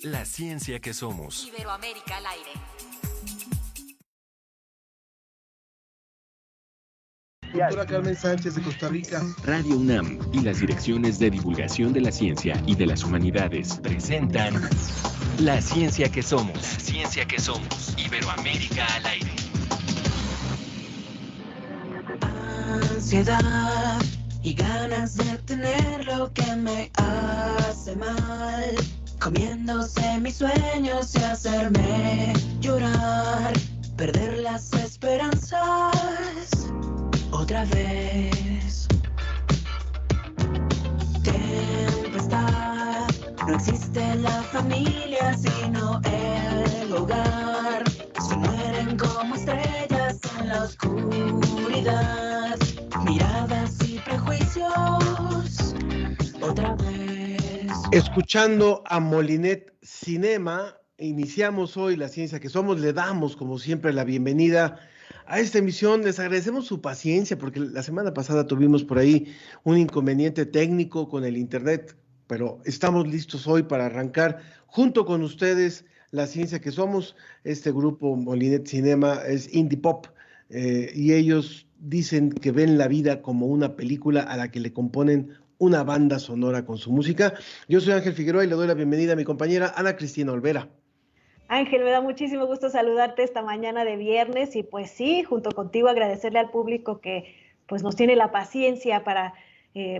La ciencia que somos. Iberoamérica al aire. Doctora Carmen Sánchez de Costa Rica. Radio UNAM y las direcciones de divulgación de la ciencia y de las humanidades presentan La ciencia que somos. La ciencia que somos. Iberoamérica al aire. Ansiedad y ganas de tener lo que me hace mal, comiéndose mis sueños y hacerme llorar, perder las esperanzas otra vez. Tempestad, no existe la familia sino el hogar, se mueren como estrellas en la oscuridad, miradas y prejuicios otra vez. Escuchando a Molinet Cinema, iniciamos hoy La Ciencia que Somos. Le damos, como siempre, la bienvenida a esta emisión. Les agradecemos su paciencia porque la semana pasada tuvimos por ahí un inconveniente técnico con el internet, pero estamos listos hoy para arrancar junto con ustedes La Ciencia que Somos. Este grupo Molinet Cinema es indie pop y ellos dicen que ven la vida como una película a la que le componen una banda sonora con su música. Yo soy Ángel Figueroa y le doy la bienvenida a mi compañera Ana Cristina Olvera. Ángel, me da muchísimo gusto saludarte esta mañana de viernes y pues sí, junto contigo agradecerle al público que pues nos tiene la paciencia para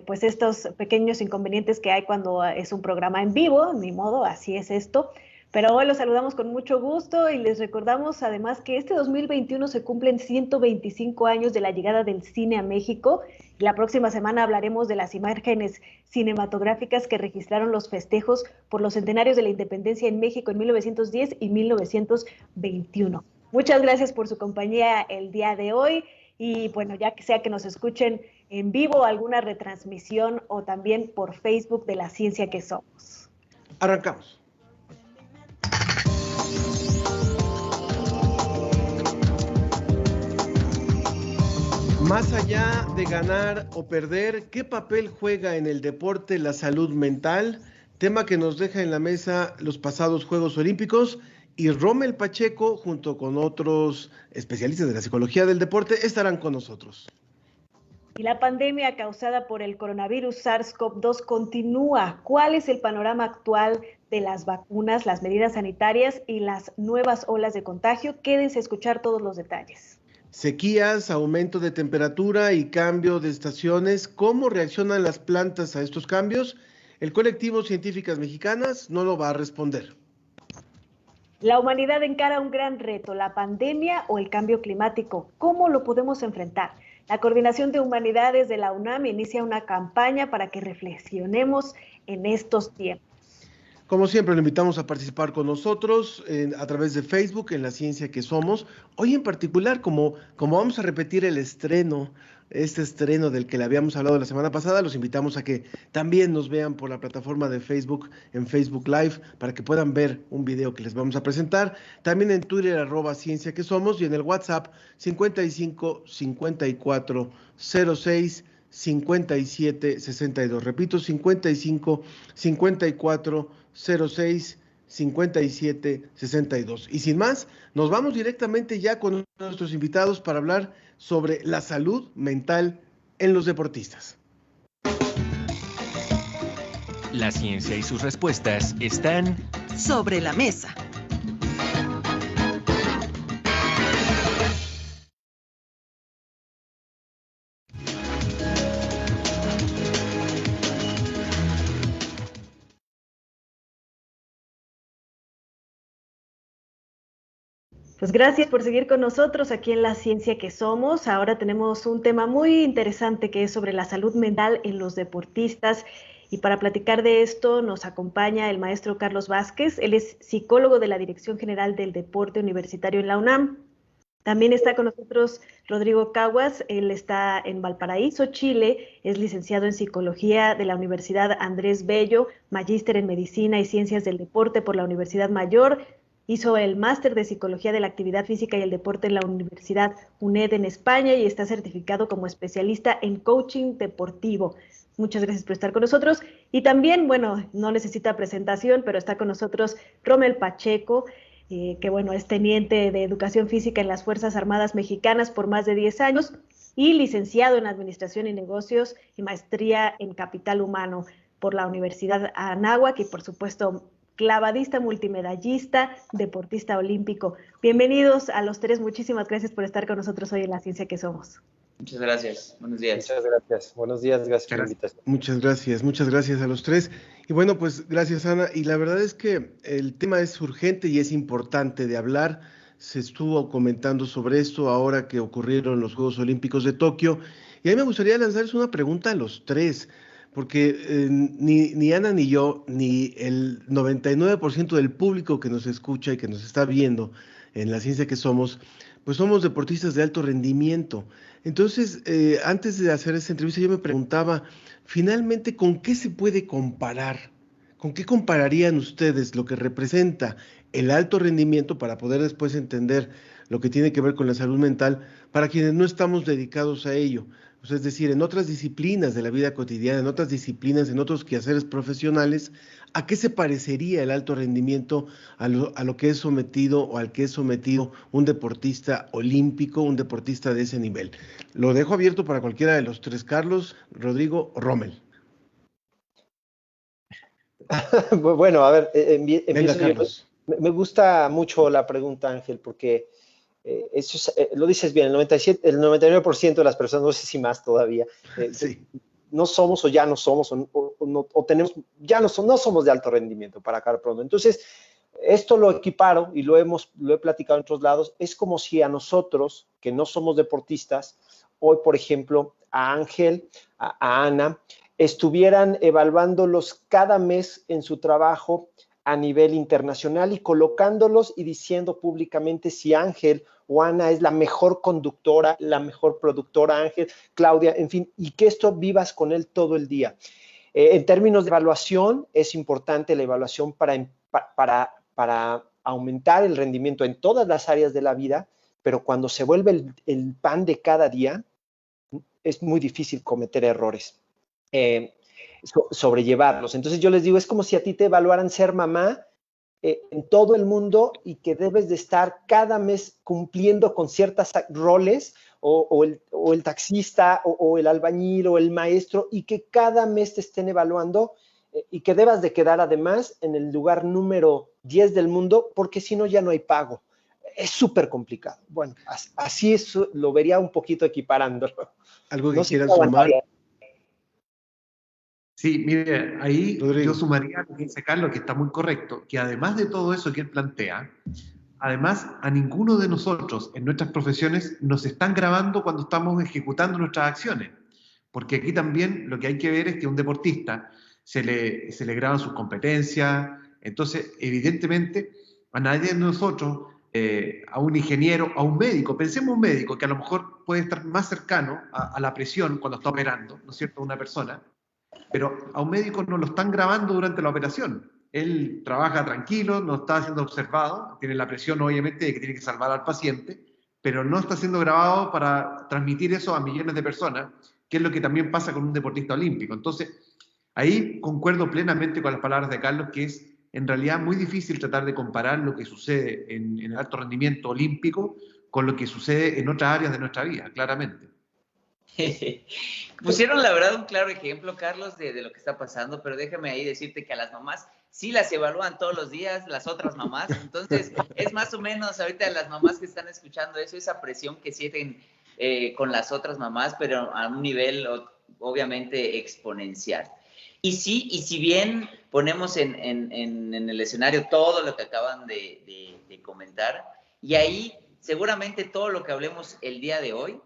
pues estos pequeños inconvenientes que hay cuando es un programa en vivo, ni modo, así es esto. Pero hoy los saludamos con mucho gusto y les recordamos además que este 2021 se cumplen 125 años de la llegada del cine a México. La próxima semana hablaremos de las imágenes cinematográficas que registraron los festejos por los centenarios de la independencia en México en 1910 y 1921. Muchas gracias por su compañía el día de hoy y bueno, ya que sea que nos escuchen en vivo, alguna retransmisión o también por Facebook de La Ciencia que Somos. Arrancamos. Más allá de ganar o perder, ¿qué papel juega en el deporte la salud mental? Tema que nos deja en la mesa los pasados Juegos Olímpicos, y Rommel Pacheco, junto con otros especialistas de la psicología del deporte, estarán con nosotros. Y la pandemia causada por el coronavirus SARS-CoV-2 continúa. ¿Cuál es el panorama actual de las vacunas, las medidas sanitarias y las nuevas olas de contagio? Quédense a escuchar todos los detalles. Sequías, aumento de temperatura y cambio de estaciones. ¿Cómo reaccionan las plantas a estos cambios? El colectivo Científicas Mexicanas no lo va a responder. La humanidad encara un gran reto, la pandemia o el cambio climático. ¿Cómo lo podemos enfrentar? La Coordinación de Humanidades de la UNAM inicia una campaña para que reflexionemos en estos tiempos. Como siempre, lo invitamos a participar con nosotros a través de Facebook, en La Ciencia que Somos. Hoy en particular, como vamos a repetir este estreno del que le habíamos hablado la semana pasada, los invitamos a que también nos vean por la plataforma de Facebook, en Facebook Live, para que puedan ver un video que les vamos a presentar. También en Twitter, @Ciencia que Somos, y en el WhatsApp 55 54 06 57 62. Repito, 55 54 06 57 62. Y sin más, nos vamos directamente ya con nuestros invitados para hablar sobre la salud mental en los deportistas. La ciencia y sus respuestas están Sobre la mesa. Pues gracias por seguir con nosotros aquí en La Ciencia que Somos. Ahora tenemos un tema muy interesante que es sobre la salud mental en los deportistas. Y para platicar de esto nos acompaña el maestro Carlos Vázquez. Él es psicólogo de la Dirección General del Deporte Universitario en la UNAM. También está con nosotros Rodrigo Caguas. Él está en Valparaíso, Chile. Es licenciado en Psicología de la Universidad Andrés Bello, magíster en Medicina y Ciencias del Deporte por la Universidad Mayor. Hizo el máster de Psicología de la Actividad Física y el Deporte en la Universidad UNED en España y está certificado como especialista en coaching deportivo. Muchas gracias por estar con nosotros. Y también, bueno, no necesita presentación, pero está con nosotros Rommel Pacheco, que bueno, es teniente de Educación Física en las Fuerzas Armadas Mexicanas por más de 10 años y licenciado en Administración y Negocios y maestría en Capital Humano por la Universidad Anáhuac y por supuesto clavadista, multimedallista, deportista olímpico. Bienvenidos a los tres, muchísimas gracias por estar con nosotros hoy en La Ciencia que Somos. Muchas gracias, buenos días. Muchas gracias, buenos días, gracias por la invitación. Muchas gracias a los tres. Y bueno, pues gracias, Ana. Y la verdad es que el tema es urgente y es importante de hablar. Se estuvo comentando sobre esto ahora que ocurrieron los Juegos Olímpicos de Tokio. Y a mí me gustaría lanzarles una pregunta a los tres, porque ni Ana ni yo, ni el 99% del público que nos escucha y que nos está viendo en La Ciencia que Somos, pues somos deportistas de alto rendimiento. Entonces, antes de hacer esta entrevista, yo me preguntaba, finalmente, ¿con qué se puede comparar? ¿Con qué compararían ustedes lo que representa el alto rendimiento para poder después entender lo que tiene que ver con la salud mental para quienes no estamos dedicados a ello? O sea, es decir, en otras disciplinas de la vida cotidiana, en otras disciplinas, en otros quehaceres profesionales, ¿a qué se parecería el alto rendimiento a lo que es sometido o al que es sometido un deportista olímpico, un deportista de ese nivel? Lo dejo abierto para cualquiera de los tres, Carlos, Rodrigo o Rommel. Bueno, a ver, Venga, Carlos. Me gusta mucho la pregunta, Ángel, porque lo dices bien, el 99% de las personas, no sé si más todavía, Sí. no somos o ya no somos, o tenemos, ya no somos de alto rendimiento para acabar pronto. Entonces, esto lo equiparo y lo he platicado en otros lados, es como si a nosotros, que no somos deportistas, hoy, por ejemplo, a Ángel, a Ana, estuvieran evaluándolos cada mes en su trabajo a nivel internacional y colocándolos y diciendo públicamente si Ángel o Ana es la mejor conductora, la mejor productora, Ángel, Claudia, en fin, y que esto vivas con él todo el día. En términos de evaluación, es importante la evaluación para aumentar el rendimiento en todas las áreas de la vida, pero cuando se vuelve el pan de cada día, es muy difícil cometer errores. Sobrellevarlos. Entonces yo les digo, es como si a ti te evaluaran ser mamá en todo el mundo y que debes de estar cada mes cumpliendo con ciertos roles o el taxista o el albañil o el maestro y que cada mes te estén evaluando y que debas de quedar además en el lugar número 10 del mundo porque si no ya no hay pago. Es súper complicado. Bueno, así lo vería un poquito equiparándolo. ¿Algo que quieran sumar? Sí, mire, ahí Rodrigo. yo sumaría lo que dice Carlos, que está muy correcto, que además de todo eso que él plantea, además a ninguno de nosotros en nuestras profesiones nos están grabando cuando estamos ejecutando nuestras acciones, porque aquí también lo que hay que ver es que a un deportista se le graban sus competencias, entonces evidentemente a nadie de nosotros, a un ingeniero, a un médico, pensemos un médico que a lo mejor puede estar más cercano a la presión cuando está operando, ¿no es cierto?, una persona, pero a un médico no lo están grabando durante la operación. Él trabaja tranquilo, no está siendo observado, tiene la presión obviamente de que tiene que salvar al paciente, pero no está siendo grabado para transmitir eso a millones de personas, que es lo que también pasa con un deportista olímpico. Entonces, ahí concuerdo plenamente con las palabras de Carlos, que es en realidad muy difícil tratar de comparar lo que sucede en el alto rendimiento olímpico con lo que sucede en otras áreas de nuestra vida, claramente. Pusieron la verdad un claro ejemplo, Carlos, de lo que está pasando, pero déjame ahí decirte que a las mamás sí las evalúan todos los días, las otras mamás, entonces es más o menos ahorita las mamás que están escuchando eso, esa presión que sienten con las otras mamás, pero a un nivel obviamente exponencial. Y sí, y si bien ponemos en el escenario todo lo que acaban de comentar, y ahí seguramente todo lo que hablemos el día de hoy,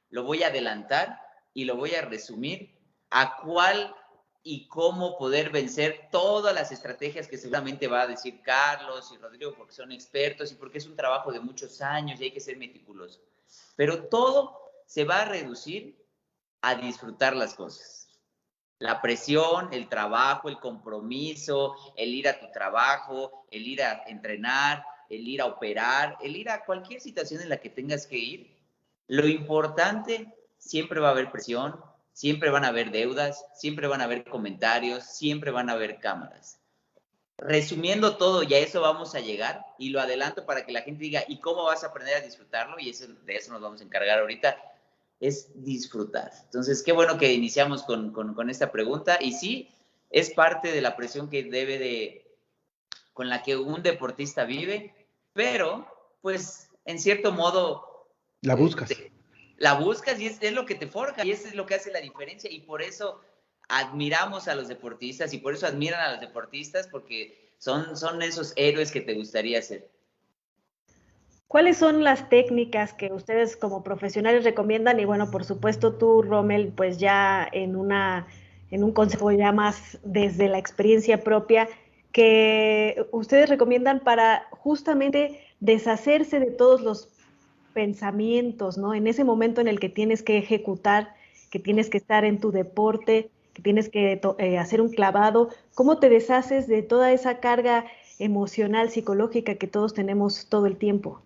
lo voy a adelantar y lo voy a resumir a cuál y cómo poder vencer todas las estrategias que seguramente va a decir Carlos y Rodrigo porque son expertos y porque es un trabajo de muchos años y hay que ser meticuloso. Pero todo se va a reducir a disfrutar las cosas. La presión, el trabajo, el compromiso, el ir a tu trabajo, el ir a entrenar, el ir a operar, el ir a cualquier situación en la que tengas que ir. Lo importante, siempre va a haber presión, siempre van a haber deudas, siempre van a haber comentarios, siempre van a haber cámaras. Resumiendo todo, y a eso vamos a llegar, y lo adelanto para que la gente diga, ¿y cómo vas a aprender a disfrutarlo? Y de eso nos vamos a encargar ahorita, es disfrutar. Entonces, qué bueno que iniciamos con esta pregunta, y sí, es parte de la presión que con la que un deportista vive, pero, pues, en cierto modo... La buscas. La buscas y es lo que te forja, y eso es lo que hace la diferencia, y por eso admiramos a los deportistas, y por eso admiran a los deportistas, porque son esos héroes que te gustaría ser. ¿Cuáles son las técnicas que ustedes como profesionales recomiendan? Y bueno, por supuesto tú, Rommel, pues ya en un consejo ya más desde la experiencia propia, que ustedes recomiendan para justamente deshacerse de todos los pensamientos, ¿no? En ese momento en el que tienes que ejecutar, que tienes que estar en tu deporte, que tienes que hacer un clavado, ¿cómo te deshaces de toda esa carga emocional, psicológica que todos tenemos todo el tiempo?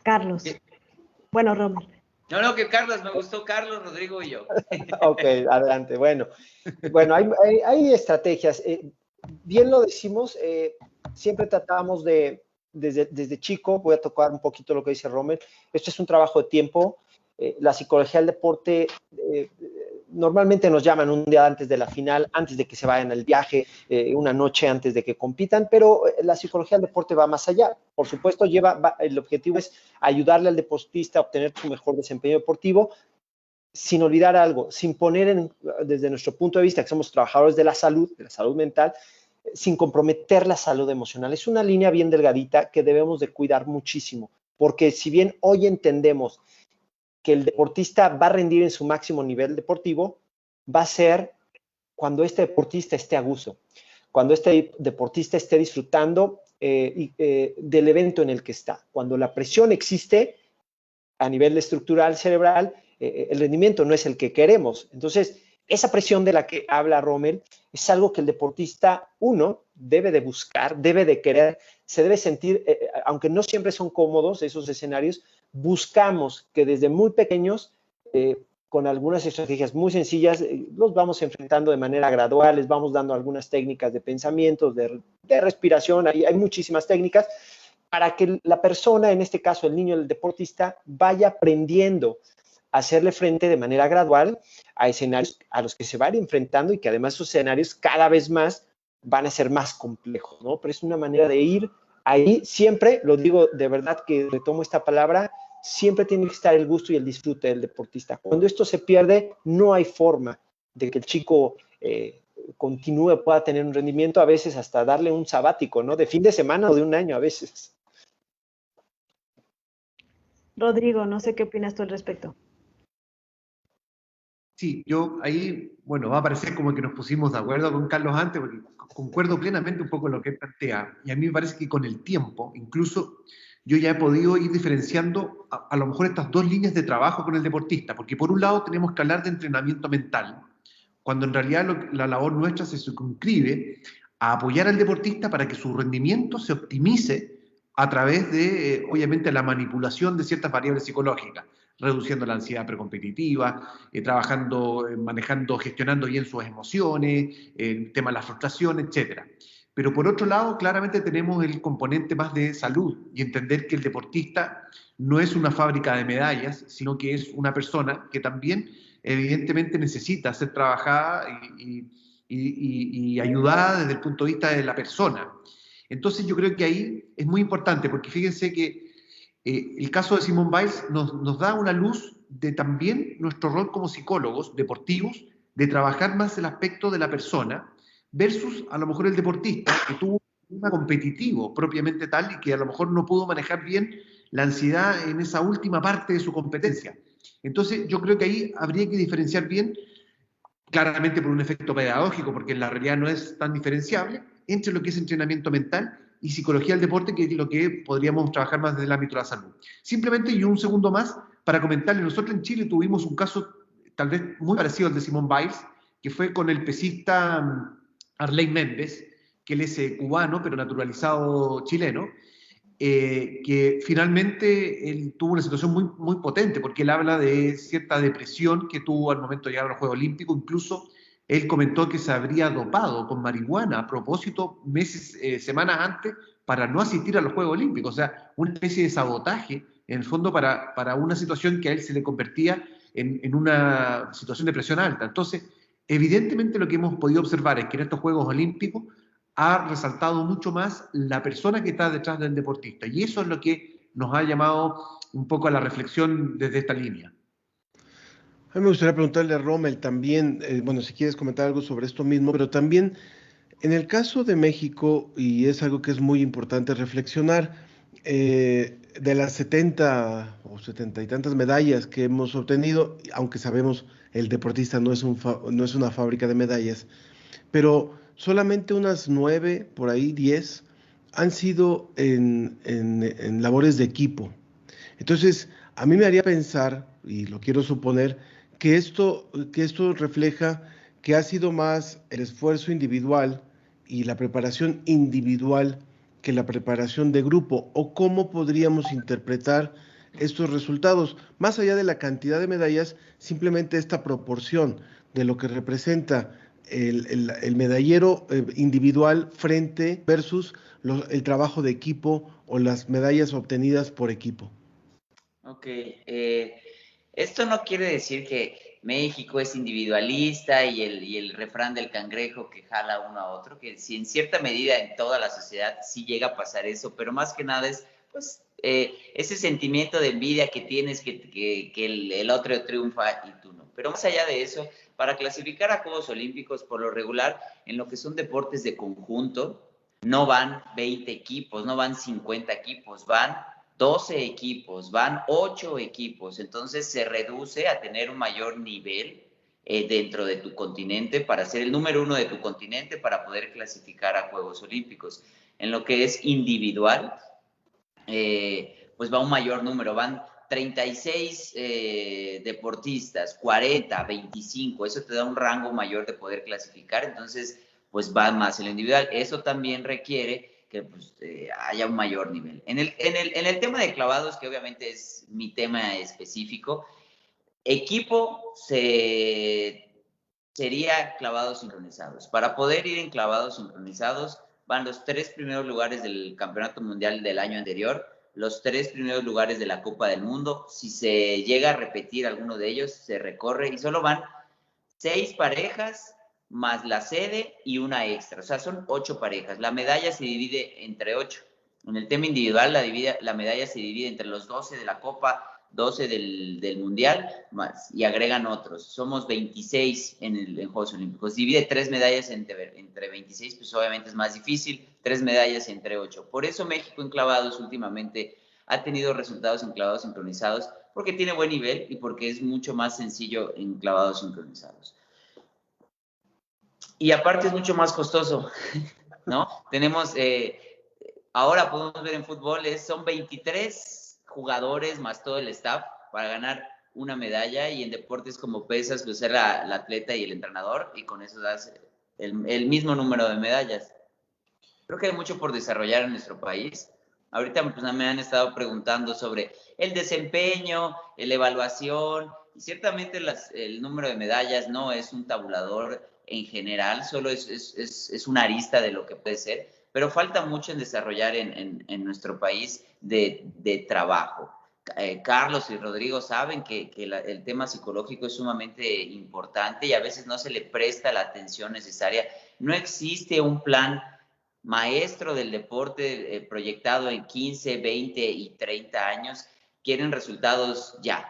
Carlos. Bueno, Rommel. No, que Carlos, me gustó Carlos, Rodrigo y yo. Ok, adelante. Bueno, hay estrategias. Bien lo decimos, siempre tratamos desde chico, voy a tocar un poquito lo que dice Rommel, esto es un trabajo de tiempo. La psicología del deporte normalmente nos llaman un día antes de la final, antes de que se vayan al viaje, una noche antes de que compitan, pero la psicología del deporte va más allá. Por supuesto, el objetivo es ayudarle al deportista a obtener su mejor desempeño deportivo, sin olvidar algo, sin poner desde nuestro punto de vista, que somos trabajadores de la salud mental, sin comprometer la salud emocional. Es una línea bien delgadita que debemos de cuidar muchísimo, porque si bien hoy entendemos que el deportista va a rendir en su máximo nivel deportivo, va a ser cuando este deportista esté a gusto, cuando este deportista esté disfrutando del evento en el que está. Cuando la presión existe a nivel estructural cerebral, el rendimiento no es el que queremos. Entonces, esa presión de la que habla Rommel es algo que el deportista, debe de buscar, debe de querer, se debe sentir, aunque no siempre son cómodos esos escenarios, buscamos que desde muy pequeños, con algunas estrategias muy sencillas, los vamos enfrentando de manera gradual, les vamos dando algunas técnicas de pensamientos, de respiración, hay muchísimas técnicas, para que la persona, en este caso el niño, el deportista, vaya aprendiendo a hacerle frente de manera gradual a escenarios a los que se van enfrentando y que además esos escenarios cada vez más van a ser más complejos, ¿no? Pero es una manera de ir ahí, siempre, lo digo de verdad que retomo esta palabra, siempre tiene que estar el gusto y el disfrute del deportista. Cuando esto se pierde, no hay forma de que el chico continúe, pueda tener un rendimiento, a veces hasta darle un sabático, ¿no? De fin de semana o de un año a veces. Rodrigo, no sé qué opinas tú al respecto. Sí, yo ahí, bueno, va a parecer como que nos pusimos de acuerdo con Carlos antes, porque concuerdo plenamente un poco con lo que él plantea, y a mí me parece que con el tiempo, incluso yo ya he podido ir diferenciando a lo mejor estas dos líneas de trabajo con el deportista, porque por un lado tenemos que hablar de entrenamiento mental, cuando en realidad la labor nuestra se circunscribe a apoyar al deportista para que su rendimiento se optimice a través de, obviamente, la manipulación de ciertas variables psicológicas, reduciendo la ansiedad precompetitiva, trabajando, manejando, gestionando bien sus emociones, el tema de la frustración, etc. Pero por otro lado, claramente tenemos el componente más de salud y entender que el deportista no es una fábrica de medallas, sino que es una persona que también evidentemente necesita ser trabajada y ayudada desde el punto de vista de la persona. Entonces yo creo que ahí es muy importante, porque fíjense que el caso de Simone Biles nos da una luz de también nuestro rol como psicólogos deportivos, de trabajar más el aspecto de la persona, versus a lo mejor el deportista que tuvo un tema competitivo propiamente tal y que a lo mejor no pudo manejar bien la ansiedad en esa última parte de su competencia. Entonces yo creo que ahí habría que diferenciar bien, claramente por un efecto pedagógico, porque en la realidad no es tan diferenciable, entre lo que es entrenamiento mental y psicología del deporte, que es lo que podríamos trabajar más desde el ámbito de la salud. Simplemente, y un segundo más, para comentarles, nosotros en Chile tuvimos un caso tal vez muy parecido al de Simone Biles, que fue con el pesista Arley Méndez, que él es cubano, pero naturalizado chileno, que finalmente él tuvo una situación muy, muy potente, porque él habla de cierta depresión que tuvo al momento de llegar a los Juegos Olímpicos. Incluso él comentó que se habría dopado con marihuana a propósito semanas antes para no asistir a los Juegos Olímpicos. O sea, una especie de sabotaje, en el fondo, para una situación que a él se le convertía en una situación de presión alta. Entonces, evidentemente lo que hemos podido observar es que en estos Juegos Olímpicos ha resaltado mucho más la persona que está detrás del deportista. Y eso es lo que nos ha llamado un poco a la reflexión desde esta línea. A mí me gustaría preguntarle a Rommel también, bueno, si quieres comentar algo sobre esto mismo, pero también en el caso de México, y es algo que es muy importante reflexionar, de las 70 o 70 y tantas medallas que hemos obtenido, aunque sabemos el deportista no es no es una fábrica de medallas, pero solamente unas 9, por ahí 10, han sido en labores de equipo. Entonces, a mí me haría pensar, y lo quiero suponer, que esto refleja que ha sido más el esfuerzo individual y la preparación individual que la preparación de grupo, o cómo podríamos interpretar estos resultados, más allá de la cantidad de medallas, simplemente esta proporción de lo que representa el medallero individual frente versus el trabajo de equipo o las medallas obtenidas por equipo. Ok, esto no quiere decir que México es individualista y el refrán del cangrejo que jala uno a otro, que si en cierta medida en toda la sociedad sí llega a pasar eso, pero más que nada es pues ese sentimiento de envidia que tienes que el otro triunfa y tú no. Pero más allá de eso, para clasificar a Juegos Olímpicos, por lo regular, en lo que son deportes de conjunto, no van 20 equipos, no van 50 equipos, van 12 equipos, van 8 equipos, entonces se reduce a tener un mayor nivel dentro de tu continente para ser el número 1 de tu continente para poder clasificar a Juegos Olímpicos. En lo que es individual, pues va un mayor número, van 36 deportistas, 40, 25, eso te da un rango mayor de poder clasificar, entonces pues va más en lo individual. Eso también requiere que pues, haya un mayor nivel. En el tema de clavados, que obviamente es mi tema específico, equipo sería clavados sincronizados. Para poder ir en clavados sincronizados, van los 3 primeros lugares del Campeonato Mundial del año anterior, los 3 primeros lugares de la Copa del Mundo. Si se llega a repetir alguno de ellos, se recorre y solo van 6 parejas más la sede y una extra. O sea, son 8 parejas. La medalla se divide entre 8. En el tema individual, la medalla se divide entre los 12 de la Copa, 12 del Mundial, más, y agregan otros. Somos 26 en Juegos Olímpicos. Divide 3 medallas entre 26, pues obviamente es más difícil. 3 medallas entre 8. Por eso México en clavados últimamente ha tenido resultados en clavados sincronizados, porque tiene buen nivel y porque es mucho más sencillo en clavados sincronizados. Y aparte es mucho más costoso, ¿no? Tenemos, ahora podemos ver en fútbol, son 23 jugadores más todo el staff para ganar una medalla, y en deportes como pesas, pues era la atleta y el entrenador, y con eso das el mismo número de medallas. Creo que hay mucho por desarrollar en nuestro país. Ahorita pues, me han estado preguntando sobre el desempeño, la evaluación, y ciertamente el número de medallas no es un tabulador en general, solo es una arista de lo que puede ser, pero falta mucho en desarrollar en nuestro país de trabajo. Carlos y Rodrigo saben que el tema psicológico es sumamente importante y a veces no se le presta la atención necesaria. No existe un plan maestro del deporte proyectado en 15, 20 y 30 años. Quieren resultados ya.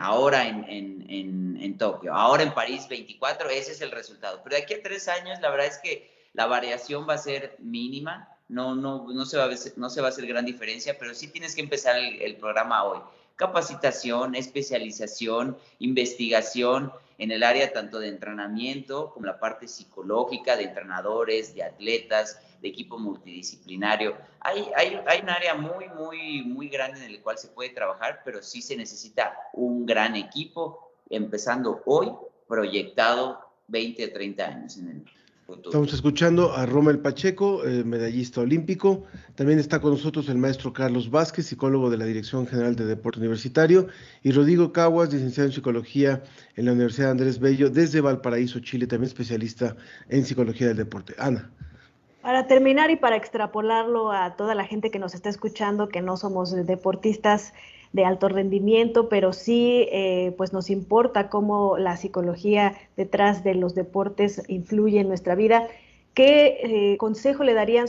Ahora en Tokio, ahora en París 24, ese es el resultado. Pero de aquí a 3 años, la verdad es que la variación va a ser mínima, no se va a hacer gran diferencia, pero sí tienes que empezar el programa hoy. Capacitación, especialización, investigación en el área tanto de entrenamiento como la parte psicológica de entrenadores, de atletas, de equipo multidisciplinario. Hay un área muy grande en el cual se puede trabajar, pero sí se necesita un gran equipo, empezando hoy, proyectado 20 o 30 años en el Estamos escuchando a Rommel Pacheco, medallista olímpico. También está con nosotros el maestro Carlos Vázquez, psicólogo de la Dirección General de Deporte Universitario, y Rodrigo Caguas, licenciado en Psicología en la Universidad Andrés Bello, desde Valparaíso, Chile, también especialista en Psicología del Deporte. Ana. Para terminar y para extrapolarlo a toda la gente que nos está escuchando, que no somos deportistas de alto rendimiento, pero sí pues nos importa cómo la psicología detrás de los deportes influye en nuestra vida. ¿Qué consejo le darían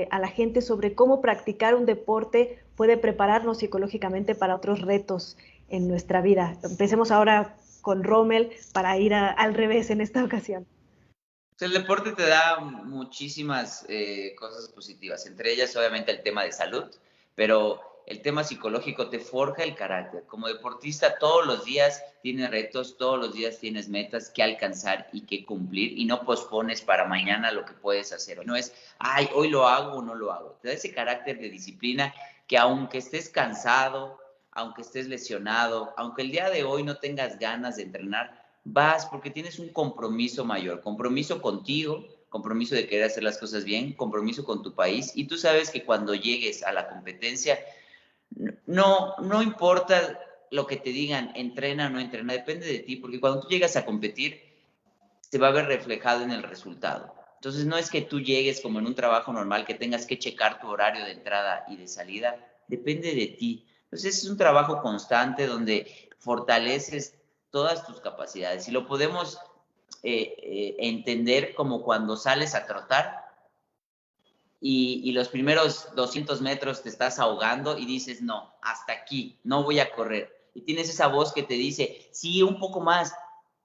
a la gente sobre cómo practicar un deporte puede prepararnos psicológicamente para otros retos en nuestra vida? Empecemos ahora con Rommel para ir al revés en esta ocasión. El deporte te da muchísimas cosas positivas, entre ellas obviamente el tema de salud, pero el tema psicológico te forja el carácter. Como deportista todos los días tienes retos, todos los días tienes metas que alcanzar y que cumplir y no pospones para mañana lo que puedes hacer. No es, ay, hoy lo hago o no lo hago. Te da ese carácter de disciplina que aunque estés cansado, aunque estés lesionado, aunque el día de hoy no tengas ganas de entrenar, vas porque tienes un compromiso mayor, compromiso contigo, compromiso de querer hacer las cosas bien, compromiso con tu país, y tú sabes que cuando llegues a la competencia, no importa lo que te digan, entrena o no entrena, depende de ti, porque cuando tú llegas a competir, se va a ver reflejado en el resultado. Entonces no es que tú llegues como en un trabajo normal, que tengas que checar tu horario de entrada y de salida, depende de ti. Entonces es un trabajo constante donde fortaleces todas tus capacidades y lo podemos entender como cuando sales a trotar y los primeros 200 metros te estás ahogando y dices, no, hasta aquí, no voy a correr. Y tienes esa voz que te dice, sí, un poco más,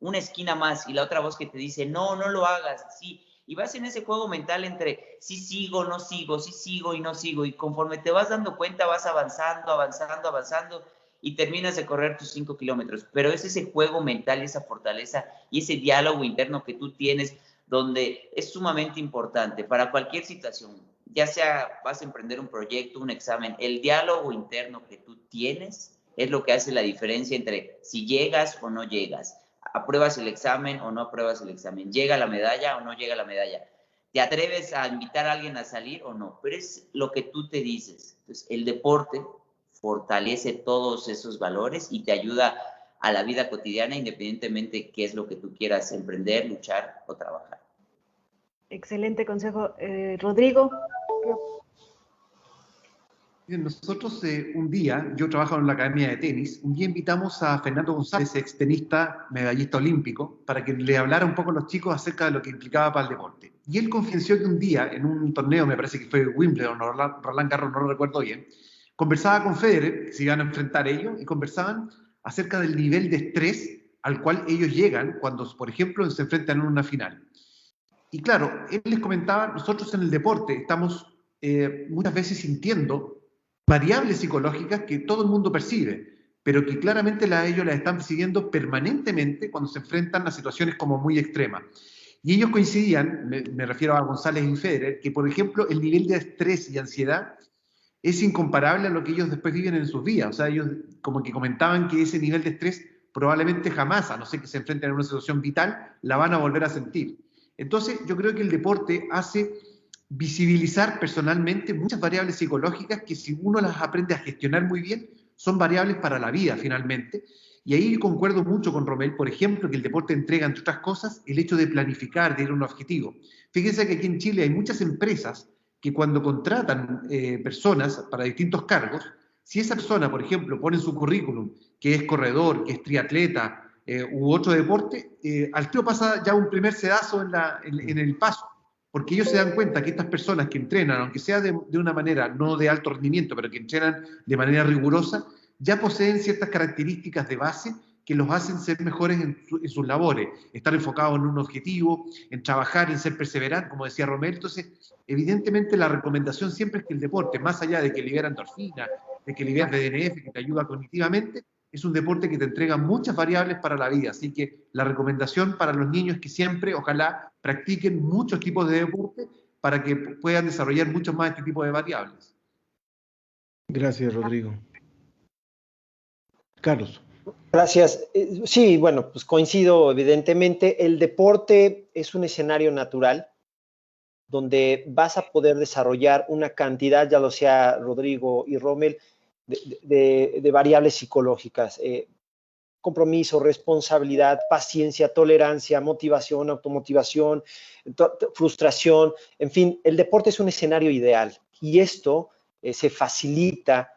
una esquina más, y la otra voz que te dice, no, no lo hagas, sí. Y vas en ese juego mental entre sí sigo, no sigo, sí sigo y no sigo. Y conforme te vas dando cuenta, vas avanzando, avanzando, avanzando, y terminas de correr tus 5 kilómetros. Pero es ese juego mental y esa fortaleza y ese diálogo interno que tú tienes donde es sumamente importante para cualquier situación, ya sea vas a emprender un proyecto, un examen, el diálogo interno que tú tienes es lo que hace la diferencia entre si llegas o no llegas, apruebas el examen o no apruebas el examen, llega la medalla o no llega la medalla, te atreves a invitar a alguien a salir o no, pero es lo que tú te dices. Entonces, el deporte fortalece todos esos valores y te ayuda a la vida cotidiana, independientemente de qué es lo que tú quieras emprender, luchar o trabajar. Excelente consejo. Rodrigo. Bien, nosotros un día, yo trabajo en la academia de tenis, un día invitamos a Fernando González, ex tenista, medallista olímpico, para que le hablara un poco a los chicos acerca de lo que implicaba para el deporte. Y él confidenció que un día, en un torneo, me parece que fue Wimbledon o Roland Garros, no lo recuerdo bien, conversaba con Federer, que se iban a enfrentar ellos, y conversaban acerca del nivel de estrés al cual ellos llegan cuando, por ejemplo, se enfrentan en una final. Y claro, él les comentaba, nosotros en el deporte estamos muchas veces sintiendo variables psicológicas que todo el mundo percibe, pero que claramente ellos las están persiguiendo permanentemente cuando se enfrentan a situaciones como muy extremas. Y ellos coincidían, me refiero a González y Federer, que por ejemplo el nivel de estrés y ansiedad es incomparable a lo que ellos después viven en sus vidas. O sea, ellos como que comentaban que ese nivel de estrés probablemente jamás, a no ser que se enfrenten a una situación vital, la van a volver a sentir. Entonces, yo creo que el deporte hace visibilizar personalmente muchas variables psicológicas que si uno las aprende a gestionar muy bien, son variables para la vida finalmente. Y ahí concuerdo mucho con Rommel, por ejemplo, que el deporte entrega, entre otras cosas, el hecho de planificar, de ir a un objetivo. Fíjense que aquí en Chile hay muchas empresas que cuando contratan personas para distintos cargos, si esa persona, por ejemplo, pone en su currículum que es corredor, que es triatleta u otro deporte, al tiro pasa ya un primer sedazo en el paso, porque ellos se dan cuenta que estas personas que entrenan, aunque sea de una manera no de alto rendimiento, pero que entrenan de manera rigurosa, ya poseen ciertas características de base que los hacen ser mejores en sus labores, estar enfocados en un objetivo, en trabajar, en ser perseverantes, como decía Rommel. Entonces, evidentemente la recomendación siempre es que el deporte, más allá de que libera endorfina, de que libera BDNF, que te ayuda cognitivamente, es un deporte que te entrega muchas variables para la vida. Así que la recomendación para los niños es que siempre, ojalá, practiquen muchos tipos de deporte para que puedan desarrollar muchos más este tipo de variables. Gracias, Rodrigo. Carlos. Gracias. Sí, bueno, pues coincido evidentemente. El deporte es un escenario natural donde vas a poder desarrollar una cantidad, ya lo sea Rodrigo y Rommel, de variables psicológicas. Compromiso, responsabilidad, paciencia, tolerancia, motivación, automotivación, frustración, en fin, el deporte es un escenario ideal y esto se facilita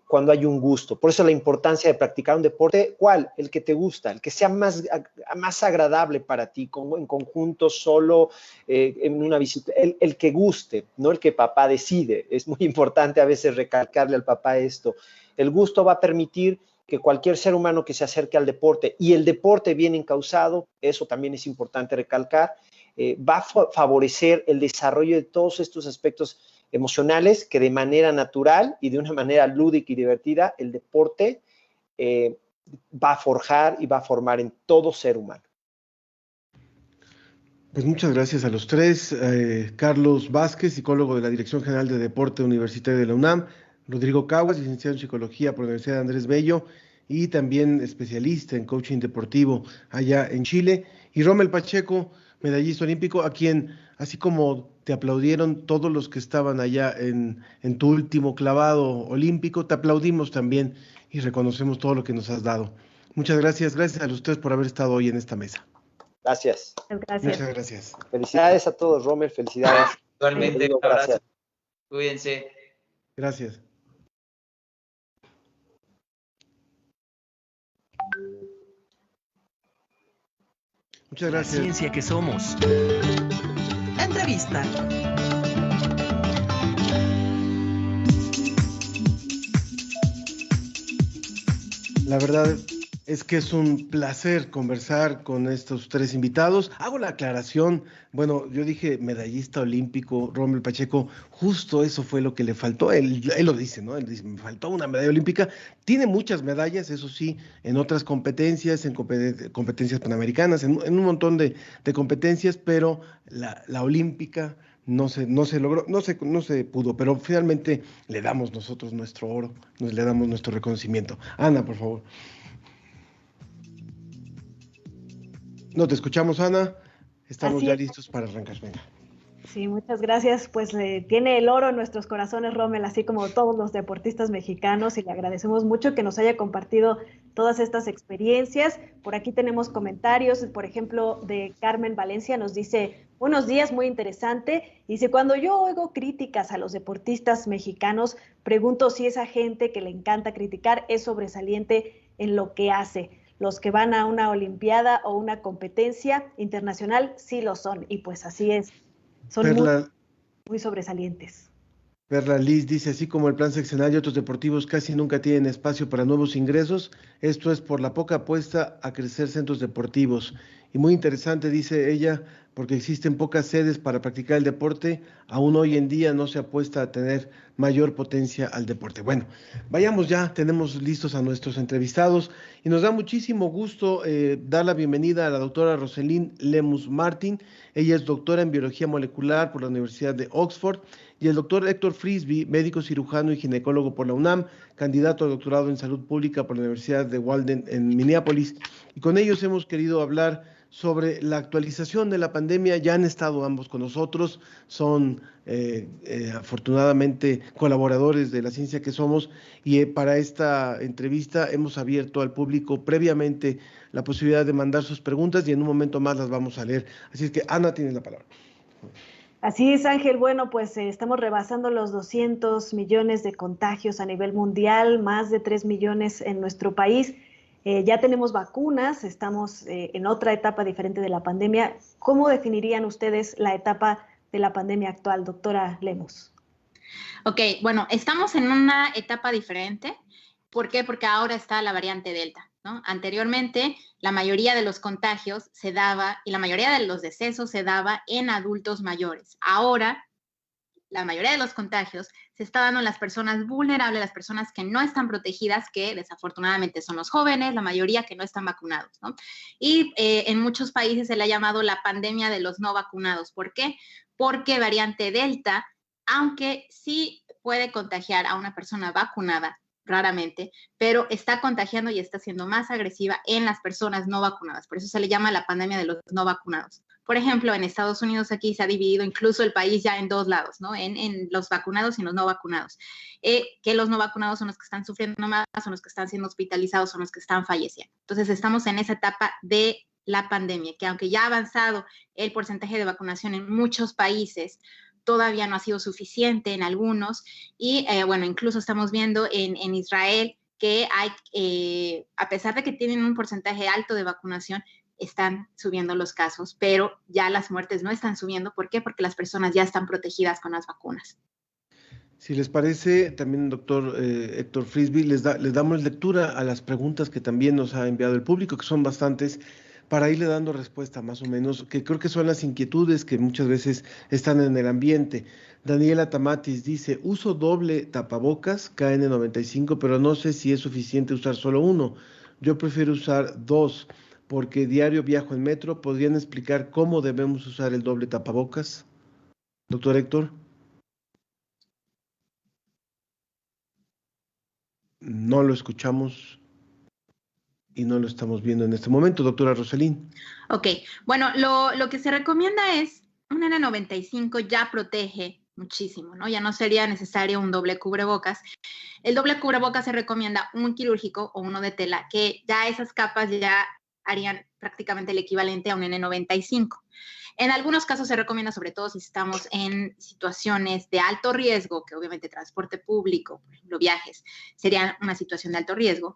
cuando hay un gusto. Por eso la importancia de practicar un deporte, ¿cuál? El que te gusta, el que sea más agradable para ti, en conjunto, solo, en una visita, el que guste, no el que papá decide. Es muy importante a veces recalcarle al papá esto. El gusto va a permitir que cualquier ser humano que se acerque al deporte, y el deporte bien encauzado, eso también es importante recalcar, va a favorecer el desarrollo de todos estos aspectos emocionales que de manera natural y de una manera lúdica y divertida el deporte va a forjar y va a formar en todo ser humano. Pues muchas gracias a los tres. Carlos Vázquez, psicólogo de la Dirección General de Deporte Universitario de la UNAM, Rodrigo Caguas, licenciado en Psicología por la Universidad Andrés Bello y también especialista en coaching deportivo allá en Chile, y Rommel Pacheco, medallista olímpico, a quien, así como te aplaudieron todos los que estaban allá en tu último clavado olímpico, te aplaudimos también y reconocemos todo lo que nos has dado. Muchas gracias, gracias a los tres por haber estado hoy en esta mesa. Gracias. Gracias. Muchas gracias. Felicidades a todos, Rommel, felicidades. Igualmente, un abrazo. Gracias. Cuídense. Gracias. Muchas gracias. La ciencia que somos. Entrevista. La verdad es que es un placer conversar con estos tres invitados. Hago la aclaración, bueno, yo dije medallista olímpico, Rommel Pacheco, justo eso fue lo que le faltó. Él lo dice, ¿no? Él dice, me faltó una medalla olímpica. Tiene muchas medallas, eso sí, en otras competencias, en competencias panamericanas, en un montón de competencias, pero la olímpica no se logró, no se pudo, pero finalmente le damos nosotros nuestro oro, le damos nuestro reconocimiento. Ana, por favor. No te escuchamos, Ana. Estamos ya listos para arrancar. Venga. Sí, muchas gracias. Pues tiene el oro en nuestros corazones, Rommel, así como todos los deportistas mexicanos, y le agradecemos mucho que nos haya compartido todas estas experiencias. Por aquí tenemos comentarios, por ejemplo, de Carmen Valencia, nos dice, buenos días, muy interesante. Dice, cuando yo oigo críticas a los deportistas mexicanos, pregunto si esa gente que le encanta criticar es sobresaliente en lo que hace. Los que van a una olimpiada o una competencia internacional sí lo son, y pues así es, son muy sobresalientes. Perla Liz dice, así como el plan sexenal y otros deportivos casi nunca tienen espacio para nuevos ingresos, esto es por la poca apuesta a crecer centros deportivos. Y muy interesante, dice ella, porque existen pocas sedes para practicar el deporte, aún hoy en día no se apuesta a tener mayor potencia al deporte. Bueno, vayamos ya, tenemos listos a nuestros entrevistados y nos da muchísimo gusto dar la bienvenida a la doctora Rosalind Lemus Martin. Ella es doctora en biología molecular por la Universidad de Oxford, y el doctor Héctor Frisby, médico cirujano y ginecólogo por la UNAM, candidato a doctorado en salud pública por la Universidad de Walden en Minneapolis. Y con ellos hemos querido hablar sobre la actualización de la pandemia. Ya han estado ambos con nosotros, son afortunadamente colaboradores de La Ciencia que Somos, y para esta entrevista hemos abierto al público previamente la posibilidad de mandar sus preguntas y en un momento más las vamos a leer. Así es que, Ana, tienes la palabra. Así es, Ángel. Bueno, pues estamos rebasando los 200 millones de contagios a nivel mundial, más de 3 millones en nuestro país. Ya tenemos vacunas, estamos en otra etapa diferente de la pandemia. ¿Cómo definirían ustedes la etapa de la pandemia actual, doctora Lemus? Ok, bueno, estamos en una etapa diferente. ¿Por qué? Porque ahora está la variante Delta, ¿no? Anteriormente, la mayoría de los contagios se daba y la mayoría de los decesos se daba en adultos mayores. Ahora, la mayoría de los contagios se está dando en las personas vulnerables, las personas que no están protegidas, que desafortunadamente son los jóvenes, la mayoría que no están vacunados, ¿no? Y en muchos países se le ha llamado la pandemia de los no vacunados. ¿Por qué? Porque variante Delta, aunque sí puede contagiar a una persona vacunada, raramente, pero está contagiando y está siendo más agresiva en las personas no vacunadas. Por eso se le llama la pandemia de los no vacunados. Por ejemplo, en Estados Unidos aquí se ha dividido incluso el país ya en dos lados, ¿no? En los vacunados y los no vacunados. Que los no vacunados son los que están sufriendo más, son los que están siendo hospitalizados, son los que están falleciendo. Entonces estamos en esa etapa de la pandemia, que aunque ya ha avanzado el porcentaje de vacunación en muchos países, todavía no ha sido suficiente en algunos. Y bueno, incluso estamos viendo en Israel que hay, a pesar de que tienen un porcentaje alto de vacunación, están subiendo los casos, pero ya las muertes no están subiendo. ¿Por qué? Porque las personas ya están protegidas con las vacunas. Si les parece, también, doctor Héctor Frisby, les damos lectura a las preguntas que también nos ha enviado el público, que son bastantes, para irle dando respuesta más o menos, que creo que son las inquietudes que muchas veces están en el ambiente. Daniela Tamatis dice, uso doble tapabocas, KN95, pero no sé si es suficiente usar solo uno. Yo prefiero usar dos, porque diario viajo en metro. ¿Podrían explicar cómo debemos usar el doble tapabocas? Doctor Héctor. No lo escuchamos y no lo estamos viendo en este momento, doctora Roselín. Ok, bueno, lo que se recomienda es un N95 ya protege muchísimo, ¿no? Ya no sería necesario un doble cubrebocas. El doble cubrebocas se recomienda un quirúrgico o uno de tela, que ya esas capas ya harían prácticamente el equivalente a un N95. En algunos casos se recomienda, sobre todo si estamos en situaciones de alto riesgo, que obviamente transporte público, por ejemplo, viajes, sería una situación de alto riesgo,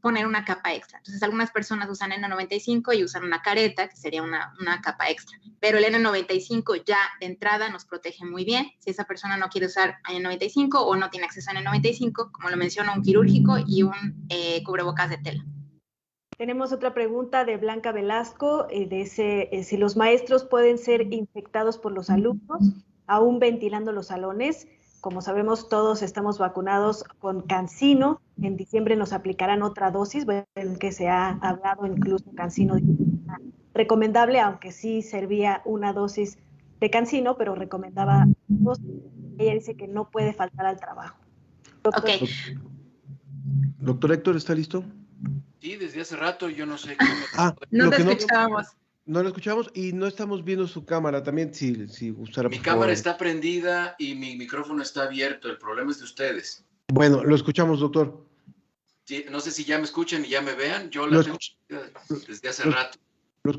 poner una capa extra. Entonces, algunas personas usan N95 y usan una careta, que sería una capa extra. Pero el N95 ya de entrada nos protege muy bien. Si esa persona no quiere usar N95 o no tiene acceso a N95, como lo menciono, un quirúrgico y un cubrebocas de tela. Tenemos otra pregunta de Blanca Velasco, dice, si los maestros pueden ser infectados por los alumnos, aún ventilando los salones. Como sabemos, todos estamos vacunados con CanSino. En diciembre nos aplicarán otra dosis, bueno, que se ha hablado incluso CanSino recomendable, aunque sí servía una dosis de CanSino, pero recomendaba dos. Ella dice que no puede faltar al trabajo. Ok. Doctor Héctor, ¿está listo? Sí, desde hace rato, yo no sé. No te escuchábamos. No lo escuchamos y no estamos viendo su cámara también, si gustara. Mi cámara está prendida y mi micrófono está abierto, el problema es de ustedes. Bueno, lo escuchamos, doctor. Sí, no sé si ya me escuchan y ya me vean, yo la tengo desde hace rato.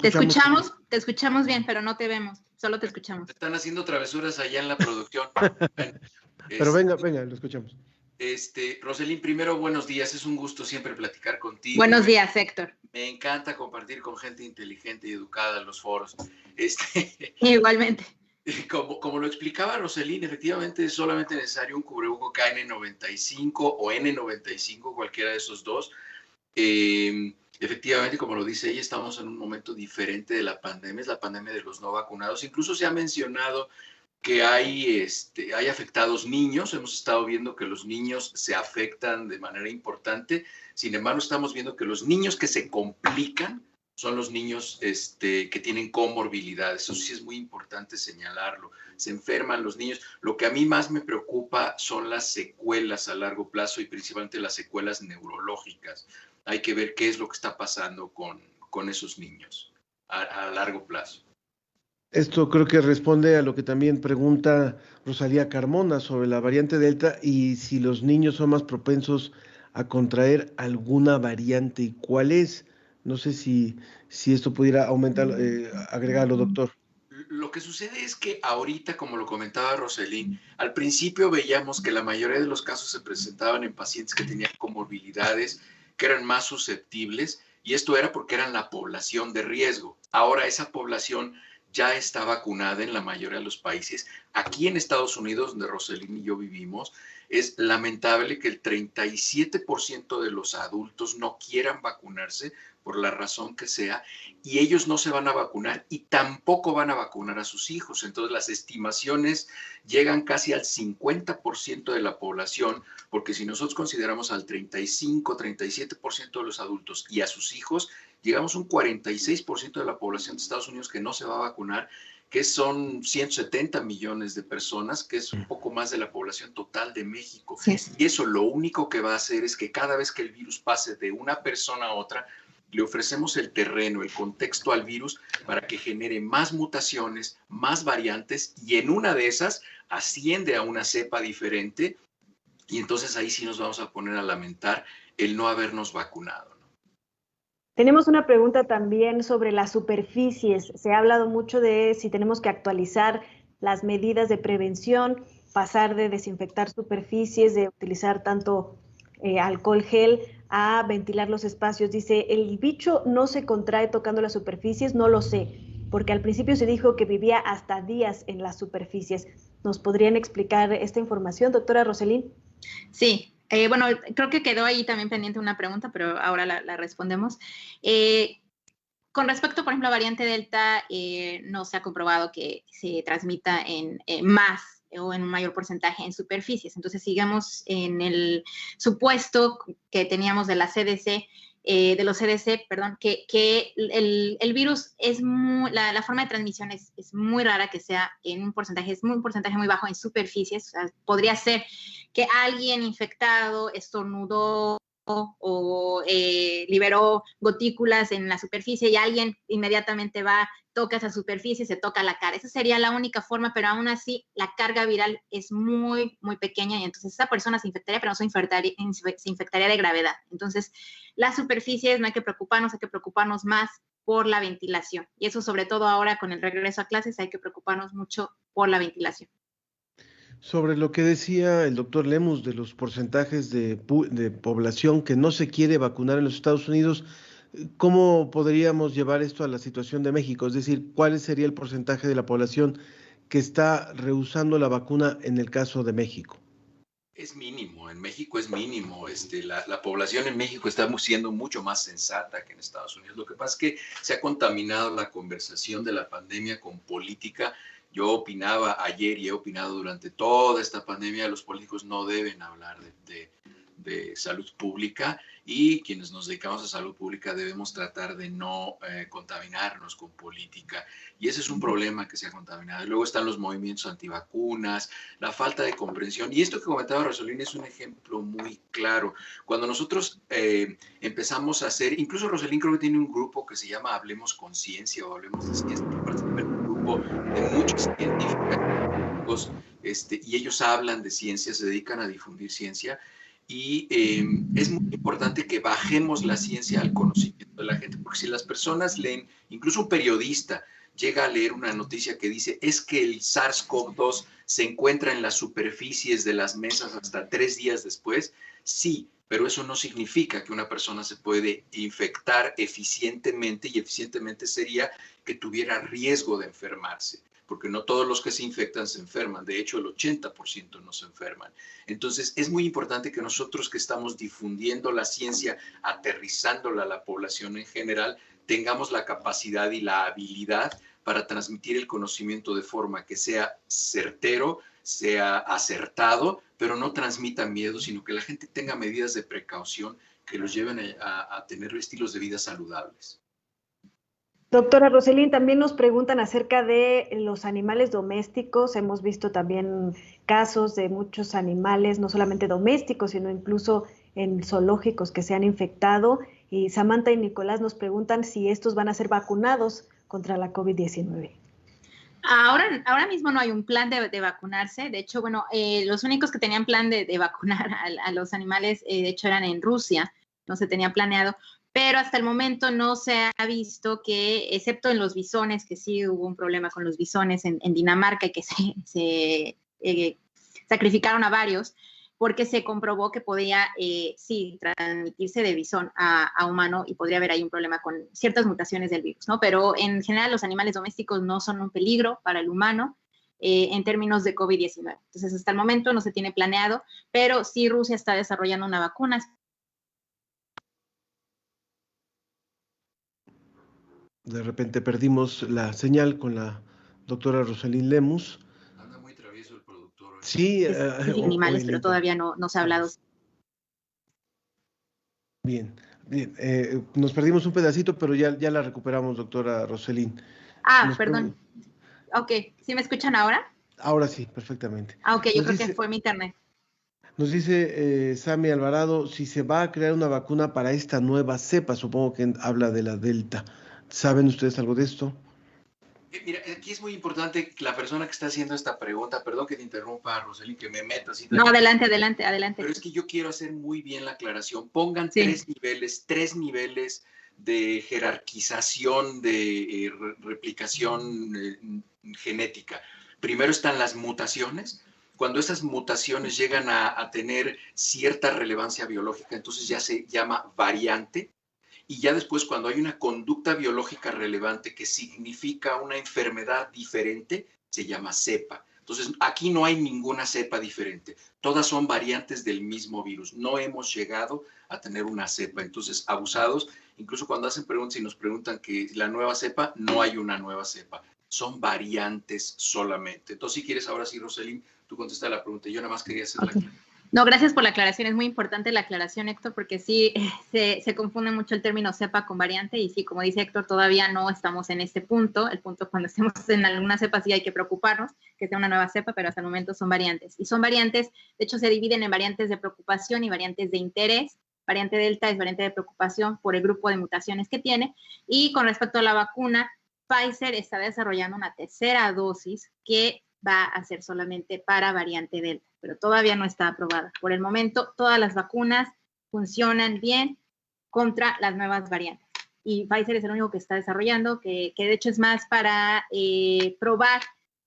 Te escuchamos bien, pero no te vemos, solo te escuchamos. Están haciendo travesuras allá en la producción. Bueno, pero venga, lo escuchamos. Roselín, primero, buenos días. Es un gusto siempre platicar contigo. Buenos días, Héctor. Me encanta compartir con gente inteligente y educada en los foros. Igualmente. Como lo explicaba Roselín, efectivamente es solamente necesario un cubrebocas KN95 o N95, cualquiera de esos dos. Efectivamente, como lo dice ella, estamos en un momento diferente de la pandemia, es la pandemia de los no vacunados. Incluso se ha mencionado que hay afectados niños. Hemos estado viendo que los niños se afectan de manera importante. Sin embargo, estamos viendo que los niños que se complican son los niños que tienen comorbilidades. Eso sí es muy importante señalarlo. Se enferman los niños. Lo que a mí más me preocupa son las secuelas a largo plazo y principalmente las secuelas neurológicas. Hay que ver qué es lo que está pasando con esos niños a largo plazo. Esto creo que responde a lo que también pregunta Rosalía Carmona sobre la variante Delta y si los niños son más propensos a contraer alguna variante y cuál es. No sé si esto pudiera aumentar, agregarlo, doctor. Lo que sucede es que ahorita, como lo comentaba Roselín, al principio veíamos que la mayoría de los casos se presentaban en pacientes que tenían comorbilidades, que eran más susceptibles, y esto era porque eran la población de riesgo. Ahora esa población ya está vacunada en la mayoría de los países. Aquí en Estados Unidos, donde Roselín y yo vivimos, es lamentable que el 37% de los adultos no quieran vacunarse por la razón que sea, y ellos no se van a vacunar y tampoco van a vacunar a sus hijos. Entonces las estimaciones llegan casi al 50% de la población, porque si nosotros consideramos al 35-37% de los adultos y a sus hijos, llegamos a un 46% de la población de Estados Unidos que no se va a vacunar, que son 170 millones de personas, que es un poco más de la población total de México. Sí. Y eso lo único que va a hacer es que cada vez que el virus pase de una persona a otra, le ofrecemos el terreno, el contexto al virus para que genere más mutaciones, más variantes, y en una de esas asciende a una cepa diferente, y entonces ahí sí nos vamos a poner a lamentar el no habernos vacunado. Tenemos una pregunta también sobre las superficies. Se ha hablado mucho de si tenemos que actualizar las medidas de prevención, pasar de desinfectar superficies, de utilizar tanto alcohol gel a ventilar los espacios. Dice, ¿el bicho no se contrae tocando las superficies? No lo sé, porque al principio se dijo que vivía hasta días en las superficies. ¿Nos podrían explicar esta información, doctora Roselín? Sí. Bueno, creo que quedó ahí también pendiente una pregunta, pero ahora la respondemos. Con respecto, por ejemplo, a variante Delta, no se ha comprobado que se transmita en más o en un mayor porcentaje en superficies. Entonces, sigamos en el supuesto que teníamos de la CDC, de los CDC, perdón, que el virus es la forma de transmisión es muy rara que sea en un porcentaje muy bajo en superficies. O sea, podría ser que alguien infectado estornudó o liberó gotículas en la superficie y alguien inmediatamente toca esa superficie, se toca la cara. Esa sería la única forma, pero aún así la carga viral es muy, muy pequeña y entonces esa persona se infectaría, pero no se infectaría de gravedad. Entonces, las superficies no hay que preocuparnos más por la ventilación. Y eso sobre todo ahora con el regreso a clases hay que preocuparnos mucho por la ventilación. Sobre lo que decía el doctor Lemus de los porcentajes de población que no se quiere vacunar en los Estados Unidos, ¿cómo podríamos llevar esto a la situación de México? Es decir, ¿cuál sería el porcentaje de la población que está rehusando la vacuna en el caso de México? Es mínimo, en México es mínimo. La población en México está siendo mucho más sensata que en Estados Unidos. Lo que pasa es que se ha contaminado la conversación de la pandemia con política. Yo opinaba ayer y he opinado durante toda esta pandemia, los políticos no deben hablar de salud pública y quienes nos dedicamos a salud pública debemos tratar de no contaminarnos con política. Y ese es un problema que se ha contaminado. Y luego están los movimientos antivacunas, la falta de comprensión. Y esto que comentaba Roselín es un ejemplo muy claro. Cuando nosotros empezamos a hacer, incluso Roselín creo que tiene un grupo que se llama Hablemos Conciencia o Hablemos de Ciencia, que participa en un grupo de muchos científicos, y ellos hablan de ciencia, se dedican a difundir ciencia. Y es muy importante que bajemos la ciencia al conocimiento de la gente, porque si las personas leen, incluso un periodista llega a leer una noticia que dice es que el SARS-CoV-2 se encuentra en las superficies de las mesas hasta 3 días después, sí, pero eso no significa que una persona se puede infectar eficientemente, y eficientemente sería que tuviera riesgo de enfermarse, porque no todos los que se infectan se enferman, de hecho el 80% no se enferman. Entonces es muy importante que nosotros que estamos difundiendo la ciencia, aterrizándola a la población en general, tengamos la capacidad y la habilidad para transmitir el conocimiento de forma que sea certero, sea acertado, pero no transmita miedo, sino que la gente tenga medidas de precaución que los lleven a tener estilos de vida saludables. Doctora Roselín, también nos preguntan acerca de los animales domésticos. Hemos visto también casos de muchos animales, no solamente domésticos, sino incluso en zoológicos que se han infectado. Y Samantha y Nicolás nos preguntan si estos van a ser vacunados contra la COVID-19. Ahora mismo no hay un plan de vacunarse. De hecho, bueno, los únicos que tenían plan de vacunar a los animales, de hecho, eran en Rusia. No se tenía planeado. Pero hasta el momento no se ha visto que, excepto en los bisones, que sí hubo un problema con los bisones en Dinamarca y que se sacrificaron a varios, porque se comprobó que podía, sí, transmitirse de bisón a humano y podría haber ahí un problema con ciertas mutaciones del virus, ¿no? Pero en general los animales domésticos no son un peligro para el humano en términos de COVID-19. Entonces, hasta el momento no se tiene planeado, pero sí Rusia está desarrollando una vacuna. De repente perdimos la señal con la doctora Roselín Lemus. Anda muy travieso el productor. Sí, animales, pero todavía no se ha hablado. Bien. Nos perdimos un pedacito, pero ya la recuperamos, doctora Roselín. Perdón. Ok, ¿sí me escuchan ahora? Ahora sí, perfectamente. Ok, yo creo que fue mi internet. Nos dice Sammy Alvarado si se va a crear una vacuna para esta nueva cepa, supongo que habla de la Delta. ¿Saben ustedes algo de esto? Mira, aquí es muy importante que la persona que está haciendo esta pregunta, perdón que te interrumpa, Roselín, que me meta así. No, adelante. Pero es que yo quiero hacer muy bien la aclaración. Pongan Sí. tres niveles de jerarquización de replicación genética. Primero están las mutaciones. Cuando esas mutaciones llegan a tener cierta relevancia biológica, entonces ya se llama variante. Y ya después, cuando hay una conducta biológica relevante que significa una enfermedad diferente, se llama cepa. Entonces, aquí no hay ninguna cepa diferente. Todas son variantes del mismo virus. No hemos llegado a tener una cepa. Entonces, abusados, incluso cuando hacen preguntas y nos preguntan que la nueva cepa, no hay una nueva cepa. Son variantes solamente. Entonces, si quieres, ahora sí, Roselín, tú contesta la pregunta. Yo nada más quería hacer la No, gracias por la aclaración. Es muy importante la aclaración, Héctor, porque sí se confunde mucho el término cepa con variante y sí, como dice Héctor, todavía no estamos en este punto. El punto cuando estemos en alguna cepa sí hay que preocuparnos que sea una nueva cepa, pero hasta el momento son variantes. Y son variantes, de hecho se dividen en variantes de preocupación y variantes de interés. Variante Delta es variante de preocupación por el grupo de mutaciones que tiene. Y con respecto a la vacuna, Pfizer está desarrollando una tercera dosis que va a ser solamente para variante Delta, pero todavía no está aprobada. Por el momento, todas las vacunas funcionan bien contra las nuevas variantes. Y Pfizer es el único que está desarrollando, que de hecho es más para probar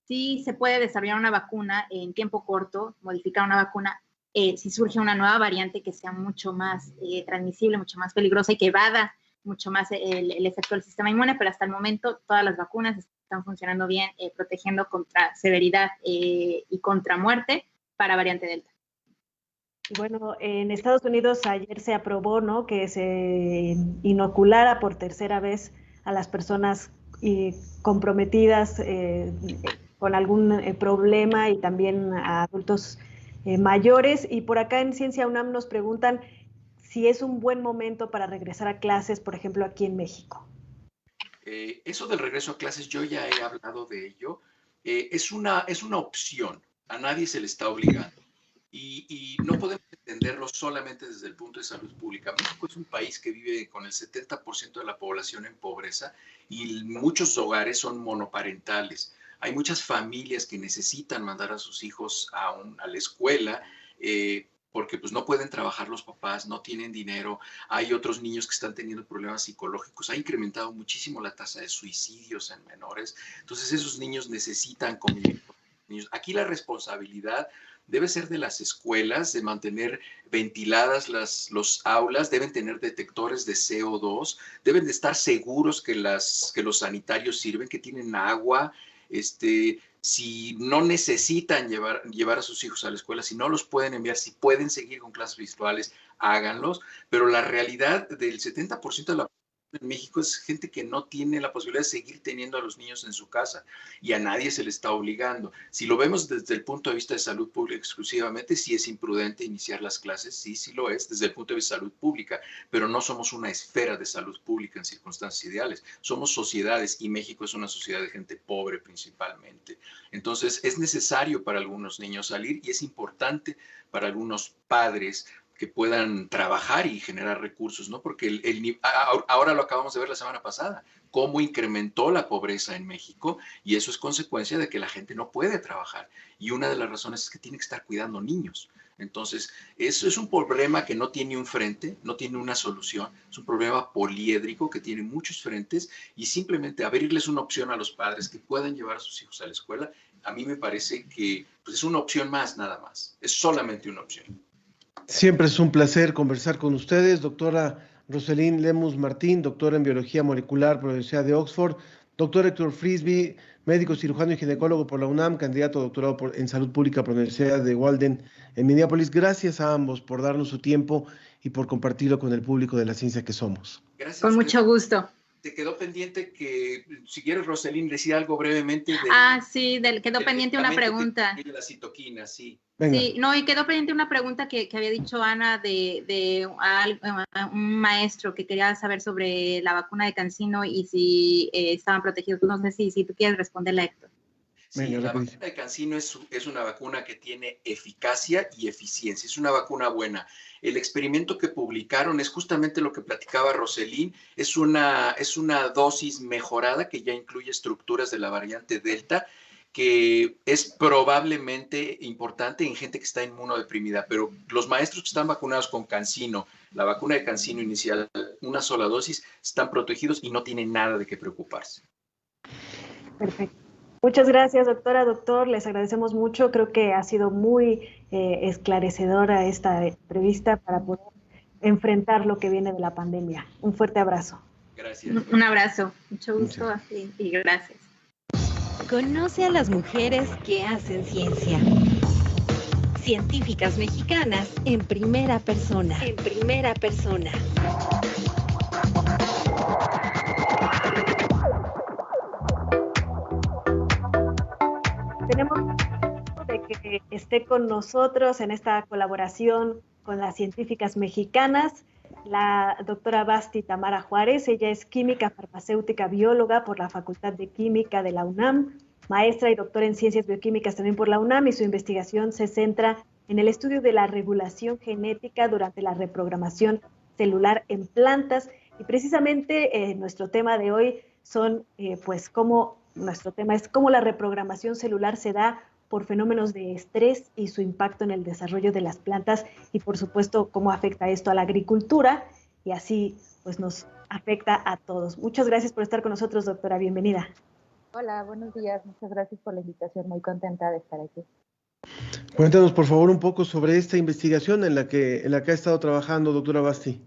si se puede desarrollar una vacuna en tiempo corto, modificar una vacuna, si surge una nueva variante que sea mucho más transmisible, mucho más peligrosa y que evada mucho más el efecto del sistema inmune, pero hasta el momento todas las vacunas están funcionando bien, protegiendo contra severidad y contra muerte para variante Delta. Bueno, en Estados Unidos ayer se aprobó, ¿no?, que se inoculara por tercera vez a las personas comprometidas con algún problema y también a adultos mayores. Y por acá en Ciencia UNAM nos preguntan si es un buen momento para regresar a clases, por ejemplo, aquí en México. Eso del regreso a clases, yo ya he hablado de ello. Es una opción, a nadie se le está obligando. Y no podemos entenderlo solamente desde el punto de salud pública. México es un país que vive con el 70% de la población en pobreza y muchos hogares son monoparentales. Hay muchas familias que necesitan mandar a sus hijos a la escuela porque pues no pueden trabajar los papás, no tienen dinero. Hay otros niños que están teniendo problemas psicológicos. Ha incrementado muchísimo la tasa de suicidios en menores. Entonces esos niños necesitan convivir con los niños. Aquí la responsabilidad debe ser de las escuelas, de mantener ventiladas los aulas, deben tener detectores de CO2, deben de estar seguros que los sanitarios sirven, que tienen agua, si no necesitan llevar a sus hijos a la escuela, si no los pueden enviar, si pueden seguir con clases virtuales, háganlos, pero la realidad del 70% de la población en México es gente que no tiene la posibilidad de seguir teniendo a los niños en su casa y a nadie se le está obligando. Si lo vemos desde el punto de vista de salud pública exclusivamente, sí es imprudente iniciar las clases, sí lo es, desde el punto de vista de salud pública, pero no somos una esfera de salud pública en circunstancias ideales, somos sociedades y México es una sociedad de gente pobre principalmente. Entonces es necesario para algunos niños salir y es importante para algunos padres que puedan trabajar y generar recursos, ¿no? Porque ahora lo acabamos de ver la semana pasada, cómo incrementó la pobreza en México y eso es consecuencia de que la gente no puede trabajar. Y una de las razones es que tiene que estar cuidando niños. Entonces, eso es un problema que no tiene un frente, no tiene una solución, es un problema poliédrico que tiene muchos frentes y simplemente abrirles una opción a los padres que puedan llevar a sus hijos a la escuela, a mí me parece que pues, es una opción más, nada más, es solamente una opción. Siempre es un placer conversar con ustedes, doctora Roselín Lemus Martín, doctora en Biología Molecular por la Universidad de Oxford, doctor Héctor Frisby, médico cirujano y ginecólogo por la UNAM, candidato a doctorado en Salud Pública por la Universidad de Walden en Minneapolis. Gracias a ambos por darnos su tiempo y por compartirlo con el público de la ciencia que somos. Gracias. Con mucho gusto. Te quedó pendiente que, si quieres, Roselín, decir algo brevemente. Sí, quedó pendiente una pregunta. De la citoquina, sí. Venga. Sí, no, y quedó pendiente una pregunta que había dicho Ana de un maestro que quería saber sobre la vacuna de CanSino y si estaban protegidos. No sé si tú quieres responderle, Héctor. Sí, Venga, la rapidísimo. vacuna de CanSino es una vacuna que tiene eficacia y eficiencia, es una vacuna buena. El experimento que publicaron es justamente lo que platicaba Roselín, es una dosis mejorada que ya incluye estructuras de la variante Delta, que es probablemente importante en gente que está inmunodeprimida, pero los maestros que están vacunados con CanSino, la vacuna de CanSino inicial, una sola dosis, están protegidos y no tienen nada de qué preocuparse. Perfecto. Muchas gracias, doctora, doctor. Les agradecemos mucho. Creo que ha sido muy esclarecedora esta entrevista para poder enfrentar lo que viene de la pandemia. Un fuerte abrazo. Gracias. Un abrazo. Mucho gusto y gracias. Conoce a las mujeres que hacen ciencia. Científicas mexicanas en primera persona. En primera persona. Tenemos de que esté con nosotros en esta colaboración con las científicas mexicanas la doctora Basti Tamara Juárez. Ella es química farmacéutica bióloga por la Facultad de Química de la UNAM, maestra y doctora en ciencias bioquímicas también por la UNAM, y su investigación se centra en el estudio de la regulación genética durante la reprogramación celular en plantas. Y precisamente nuestro tema de hoy nuestro tema es cómo la reprogramación celular se da por fenómenos de estrés y su impacto en el desarrollo de las plantas, y por supuesto cómo afecta esto a la agricultura, y así pues nos afecta a todos. Muchas gracias por estar con nosotros, doctora. Bienvenida. Hola, buenos días. Muchas gracias por la invitación. Muy contenta de estar aquí. Cuéntanos, por favor, un poco sobre esta investigación en la que ha estado trabajando, doctora Basti.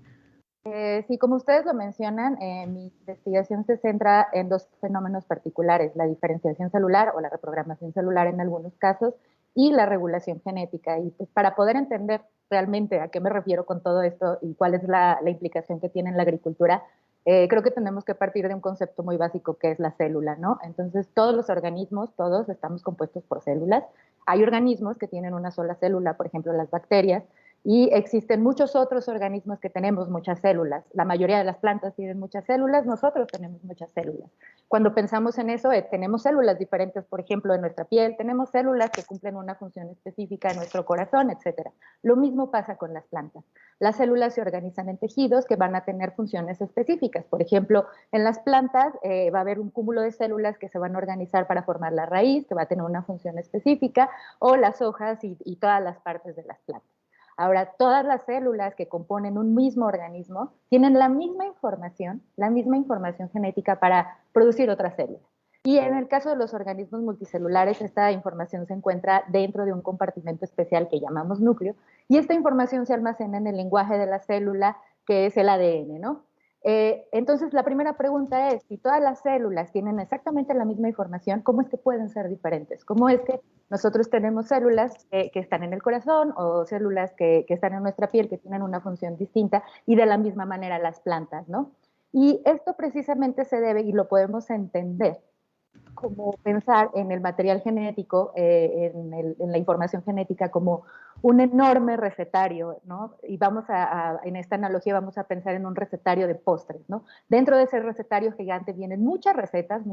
Sí, como ustedes lo mencionan, mi investigación se centra en dos fenómenos particulares: la diferenciación celular o la reprogramación celular en algunos casos, y la regulación genética. Y pues, para poder entender realmente a qué me refiero con todo esto y cuál es la implicación que tiene en la agricultura, creo que tenemos que partir de un concepto muy básico que es la célula, ¿no? Entonces, todos los organismos, todos estamos compuestos por células. Hay organismos que tienen una sola célula, por ejemplo, las bacterias, y existen muchos otros organismos que tenemos muchas células. La mayoría de las plantas tienen muchas células, nosotros tenemos muchas células. Cuando pensamos en eso, tenemos células diferentes, por ejemplo, en nuestra piel, tenemos células que cumplen una función específica en nuestro corazón, etc. Lo mismo pasa con las plantas. Las células se organizan en tejidos que van a tener funciones específicas. Por ejemplo, en las plantas va a haber un cúmulo de células que se van a organizar para formar la raíz, que va a tener una función específica, o las hojas y todas las partes de las plantas. Ahora, todas las células que componen un mismo organismo tienen la misma información genética para producir otras células. Y en el caso de los organismos multicelulares, esta información se encuentra dentro de un compartimento especial que llamamos núcleo, y esta información se almacena en el lenguaje de la célula, que es el ADN, ¿no? Entonces, la primera pregunta es, si todas las células tienen exactamente la misma información, ¿cómo es que pueden ser diferentes? ¿Cómo es que nosotros tenemos células que están en el corazón, o células que están en nuestra piel, que tienen una función distinta, y de la misma manera las plantas, ¿no? Y esto precisamente se debe, y lo podemos entender, como pensar en el material genético, en la información genética como un enorme recetario, ¿no? Y en esta analogía vamos a pensar en un recetario de postres, ¿no? Dentro de ese recetario gigante vienen muchas recetas,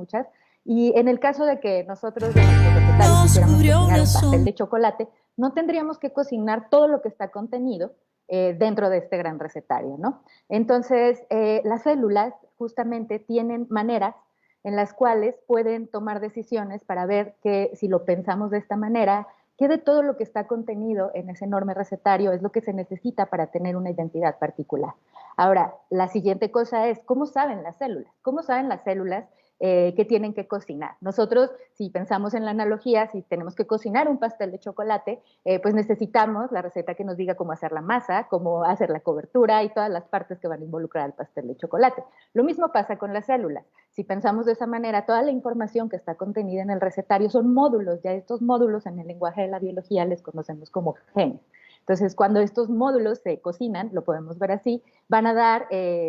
y en el caso de que nosotros de nuestros recetarios quisiéramos cocinar un pastel de chocolate, no tendríamos que cocinar todo lo que está contenido dentro de este gran recetario, ¿no? Entonces, las células justamente tienen maneras en las cuales pueden tomar decisiones para ver que, si lo pensamos de esta manera, qué de todo lo que está contenido en ese enorme recetario es lo que se necesita para tener una identidad particular. Ahora, la siguiente cosa es, ¿cómo saben las células? ¿Cómo saben las células que tienen que cocinar? Nosotros, si pensamos en la analogía, si tenemos que cocinar un pastel de chocolate, pues necesitamos la receta que nos diga cómo hacer la masa, cómo hacer la cobertura y todas las partes que van a involucrar al pastel de chocolate. Lo mismo pasa con las células. Si pensamos de esa manera, toda la información que está contenida en el recetario son módulos. Ya estos módulos en el lenguaje de la biología les conocemos como genes. Entonces, cuando estos módulos se cocinan, lo podemos ver así, van a dar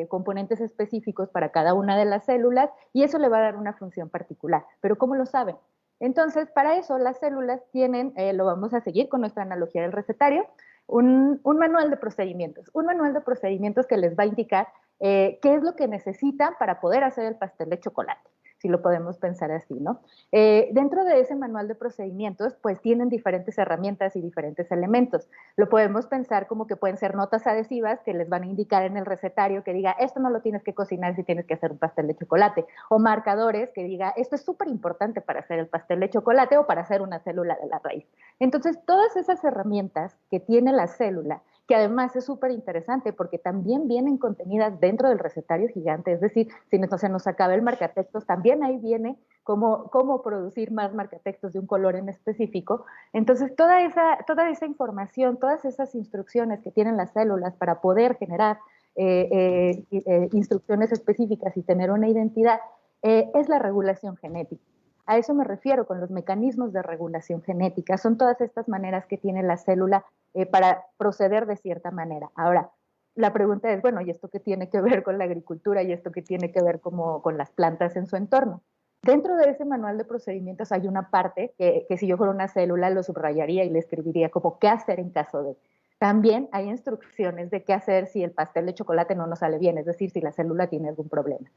componentes específicos para cada una de las células, y eso le va a dar una función particular. ¿Pero cómo lo saben? Entonces, para eso las células tienen, lo vamos a seguir con nuestra analogía del recetario, un manual de procedimientos. Un manual de procedimientos que les va a indicar qué es lo que necesitan para poder hacer el pastel de chocolate. si lo podemos pensar así, ¿no? Dentro de ese manual de procedimientos, pues tienen diferentes herramientas y diferentes elementos. Lo podemos pensar como que pueden ser notas adhesivas que les van a indicar en el recetario que diga, esto no lo tienes que cocinar si tienes que hacer un pastel de chocolate, o marcadores que diga, esto es súper importante para hacer el pastel de chocolate o para hacer una célula de la raíz. Entonces, todas esas herramientas que tiene la célula, que además es súper interesante porque también vienen contenidas dentro del recetario gigante, es decir, si se nos acaba el marcatextos, también ahí viene cómo producir más marcatextos de un color en específico. Entonces, toda esa información, todas esas instrucciones que tienen las células para poder generar instrucciones específicas y tener una identidad, es la regulación genética. A eso me refiero con los mecanismos de regulación genética. Son todas estas maneras que tiene la célula para proceder de cierta manera. Ahora, la pregunta es, bueno, ¿y esto qué tiene que ver con la agricultura? ¿Y esto qué tiene que ver con las plantas en su entorno? Dentro de ese manual de procedimientos hay una parte que si yo fuera una célula lo subrayaría y le escribiría como qué hacer en caso de. También hay instrucciones de qué hacer si el pastel de chocolate no nos sale bien, es decir, si la célula tiene algún problema.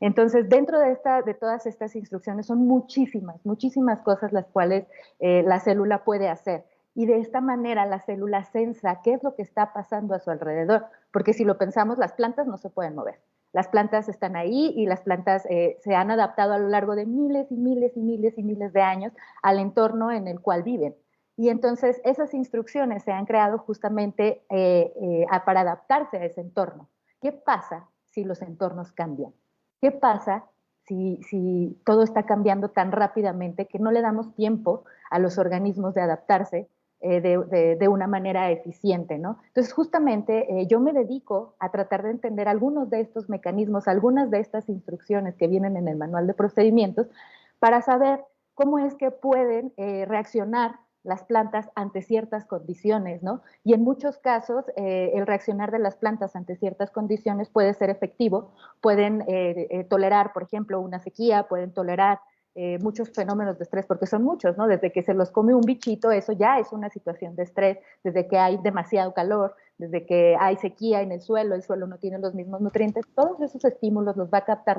Entonces, dentro de todas estas instrucciones son muchísimas cosas las cuales la célula puede hacer. Y de esta manera la célula sensa qué es lo que está pasando a su alrededor. Porque si lo pensamos, las plantas no se pueden mover. Las plantas están ahí y las plantas se han adaptado a lo largo de miles de años al entorno en el cual viven. Y entonces esas instrucciones se han creado justamente para adaptarse a ese entorno. ¿Qué pasa si los entornos cambian? ¿Qué pasa si todo está cambiando tan rápidamente que no le damos tiempo a los organismos de adaptarse de una manera eficiente, ¿no? Entonces, justamente yo me dedico a tratar de entender algunos de estos mecanismos, algunas de estas instrucciones que vienen en el manual de procedimientos para saber cómo es que pueden reaccionar las plantas ante ciertas condiciones, ¿no? Y en muchos casos el reaccionar de las plantas ante ciertas condiciones puede ser efectivo, pueden tolerar, por ejemplo, una sequía, pueden tolerar muchos fenómenos de estrés, porque son muchos, ¿no? Desde que se los come un bichito, eso ya es una situación de estrés, desde que hay demasiado calor, desde que hay sequía en el suelo no tiene los mismos nutrientes, todos esos estímulos los va a captar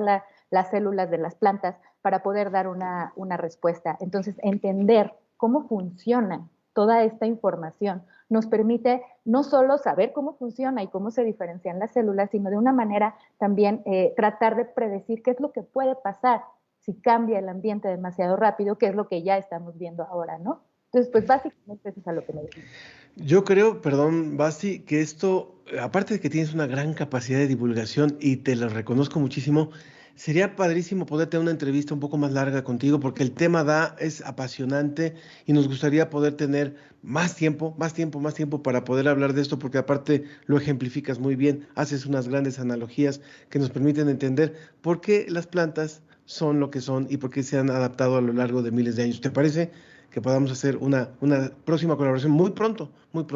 las células de las plantas para poder dar una respuesta. Entonces, entender cómo funciona toda esta información nos permite no solo saber cómo funciona y cómo se diferencian las células, sino de una manera también tratar de predecir qué es lo que puede pasar si cambia el ambiente demasiado rápido, que es lo que ya estamos viendo ahora, ¿no? Entonces, pues básicamente eso es a lo que me dedico. Yo creo, perdón, Basti, que esto, aparte de que tienes una gran capacidad de divulgación y te lo reconozco muchísimo, sería padrísimo poder tener una entrevista un poco más larga contigo porque el tema es apasionante y nos gustaría poder tener más tiempo para poder hablar de esto porque aparte lo ejemplificas muy bien, haces unas grandes analogías que nos permiten entender por qué las plantas son lo que son y por qué se han adaptado a lo largo de miles de años. ¿Te parece que podamos hacer una próxima colaboración muy pronto? Por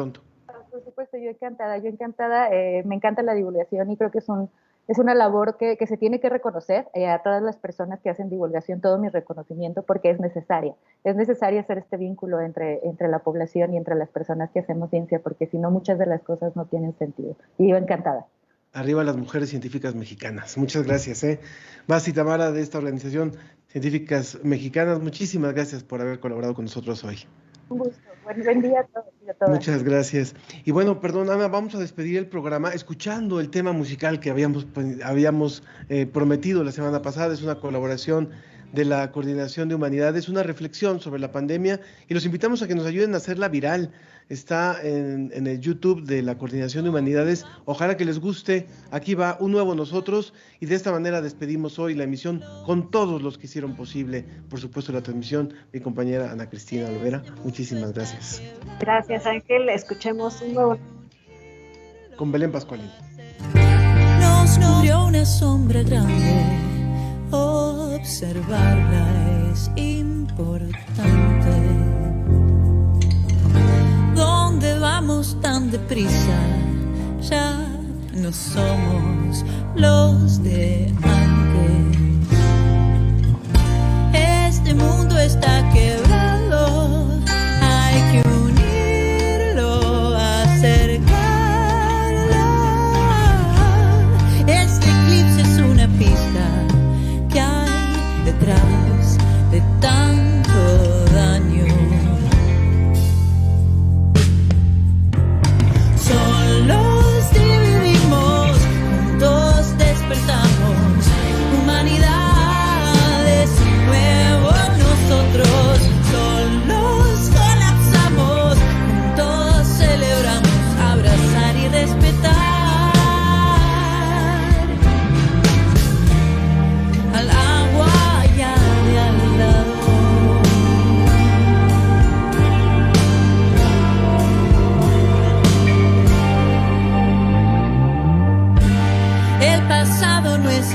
supuesto, yo encantada, me encanta la divulgación y creo que es una labor que se tiene que reconocer a todas las personas que hacen divulgación, todo mi reconocimiento, porque es necesaria hacer este vínculo entre la población y entre las personas que hacemos ciencia, porque si no muchas de las cosas no tienen sentido. Y yo encantada. Arriba las mujeres científicas mexicanas. Muchas gracias. Basti Tamara de esta organización Científicas Mexicanas, muchísimas gracias por haber colaborado con nosotros hoy. Un gusto. Buen día a todos y a todas. Muchas gracias. Y bueno, perdón, Ana, vamos a despedir el programa escuchando el tema musical que habíamos prometido la semana pasada. Es una colaboración de la Coordinación de Humanidades, una reflexión sobre la pandemia y los invitamos a que nos ayuden a hacerla viral. Está en el YouTube de la Coordinación de Humanidades. Ojalá que les guste. Aquí va un nuevo nosotros y de esta manera despedimos hoy la emisión con todos los que hicieron posible, por supuesto, la transmisión. Mi compañera Ana Cristina Olvera, muchísimas gracias. Gracias, Ángel. Escuchemos un nuevo. Con Belén Pascualín. Nos cubrió una sombra grande, observarla es importante. ¿Dónde vamos tan deprisa? Ya no somos los de antes. Este mundo está quebrado, hay que unirlo, acercarlo. Este eclipse es una pista que hay detrás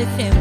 ejemplo.